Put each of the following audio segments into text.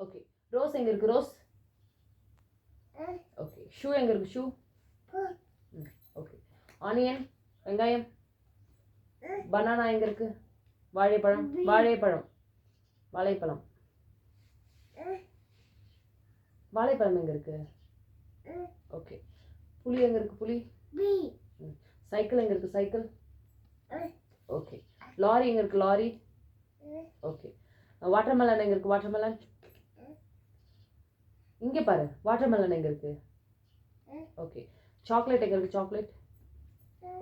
Okay. Rose எங்கே இருக்குது rose? Okay. Shoe எங்கே இருக்குது ஷூ? ஓகே. ஆனியன் வெங்காயம். பனானா எங்கே இருக்குது? வாழைப்பழம் வாழைப்பழம் வாழைப்பழம் வாழைப்பழம் எங்கே இருக்குது? ஓகே. புளி எங்கே இருக்குது புளி? சைக்கிள் எங்கே இருக்குது சைக்கிள்? ஓகே. லாரி எங்கே இருக்குது லாரி? ஓகே. வாட்டர்மெலன் எங்கே இருக்குது வாட்டர்மெலன்? இங்கே பாரு வாட்டர்மெலன் எங்கே இருக்குது? ஓகே. சாக்லேட் எங்கே இருக்குது சாக்லேட்?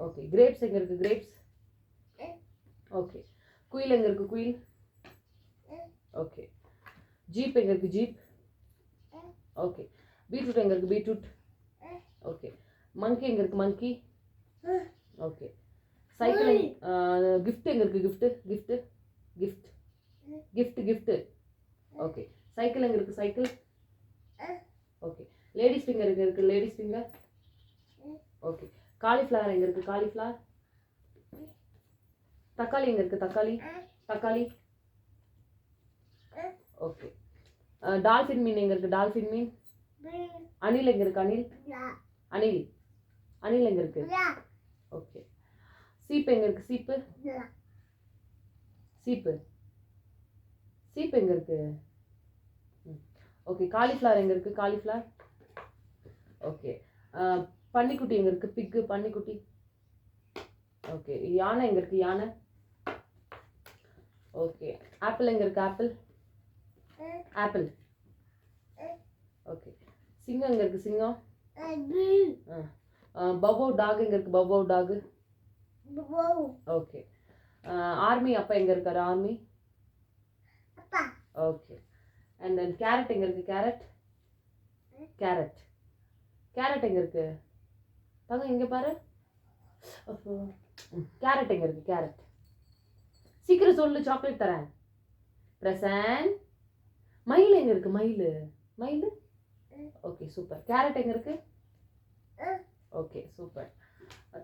ஓகே. கிரேப்ஸ் எங்கே இருக்குது கிரேப்ஸ்? ஓகே. குயில் எங்கே இருக்குது குயில்? ஓகே. ஜீப் எங்கே இருக்குது ஜீப்? ஓகே. பீட்ரூட் எங்கே இருக்குது பீட்ரூட்? ஓகே. மங்கி எங்கே இருக்குது மங்கி? ஓகே. சைக்கிள் கிஃப்ட் எங்கே இருக்குது gift gift gift gift gift okay. Cycle எங்கே இருக்குது சைக்கிள்? ஓகே. லேடிஸ் ஃபிங்கர் எங்கே இருக்குது லேடிஸ் ஃபிங்கர்? ஓகே. காலிஃப்ளவர் எங்கே இருக்குது காலிஃப்ளவர்? தக்காளி எங்கே இருக்குது தக்காளி? தக்காளி ஓகே. டால்ஃபின் மீன் எங்கே இருக்குது டால்ஃபின் மீன்? அணில் எங்கே இருக்குது அணில்? அணில் அணில் எங்கே இருக்குது? ஓகே. சீப்பு எங்கே இருக்குது சீப்பு? சீப்பு சீப்பு எங்கே இருக்குது? ஓகே. காலிஃப்ளவர் எங்கே இருக்குது காலிஃப்ளவர்? ஓகே. பன்னிக்குட்டி எங்கே இருக்குது பிக்கு பன்னிக்குட்டி? ஓகே. யானை எங்கே இருக்குது யானை? ஓகே. ஆப்பிள் எங்கே இருக்குது ஆப்பிள்? Apple okay. சிங்கம் எங்கே இருக்குது சிங்கம்? பவோ டாக் எங்கே இருக்குது பவோ டாக்? ஓகே. ஆர்மி அப்பா எங்கே இருக்காரு army? Okay. And then carrot எங்கே இருக்குது கேரட்? கேரட் கேரட் எங்கே இருக்குது தாங்க இங்கே பாரு. கேரட் எங்கே இருக்குது கேரட்? சீக்கிரம் சொல்லு சாக்லேட் தரேன். பிரசன்ட். மயில் எங்கே இருக்குது மயில்? மயில் ஓகே சூப்பர். கேரட் எங்கே இருக்குது? Okay super.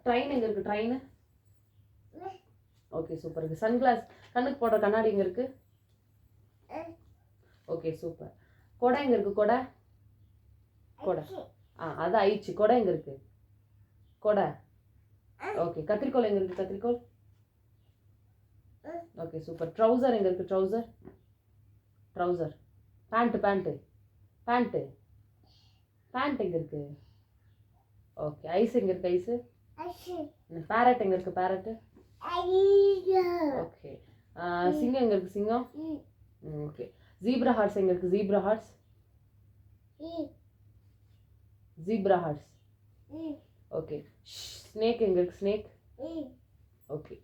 ட்ரெயின் எங்கே இருக்குது ட்ரெயின்? Okay super. இருக்குது சன்கிளாஸ் கண்ணுக்கு போடுற கண்ணாடி எங்கே இருக்குது? Okay super. கொடை எங்கே இருக்குது கொடை? கொடை அது ஆயிடுச்சு. கொடை எங்கே இருக்குது கொடை? ஓகே. கத்திரிக்கோல் எங்கே இருக்குது கத்திரிக்கோல்? Okay super. ட்ரௌசர் எங்கே இருக்குது trouser? Trouser. Pant pant pant pant எங்கே இருக்குது? ஓகே. ஐஸ் எங்கே இருக்குது ஐஸு? பேரட் எங்கே இருக்குது பேரட்டு? ஓகே. சிங்கம் எங்கே இருக்குது சிங்கம்? ஓகே. ஜீப்ரா ஹார்ஸ் எங்கே இருக்குது zebra horse? Zebra horse okay. Snake எங்கே இருக்குது ஸ்னேக்? ஓகே.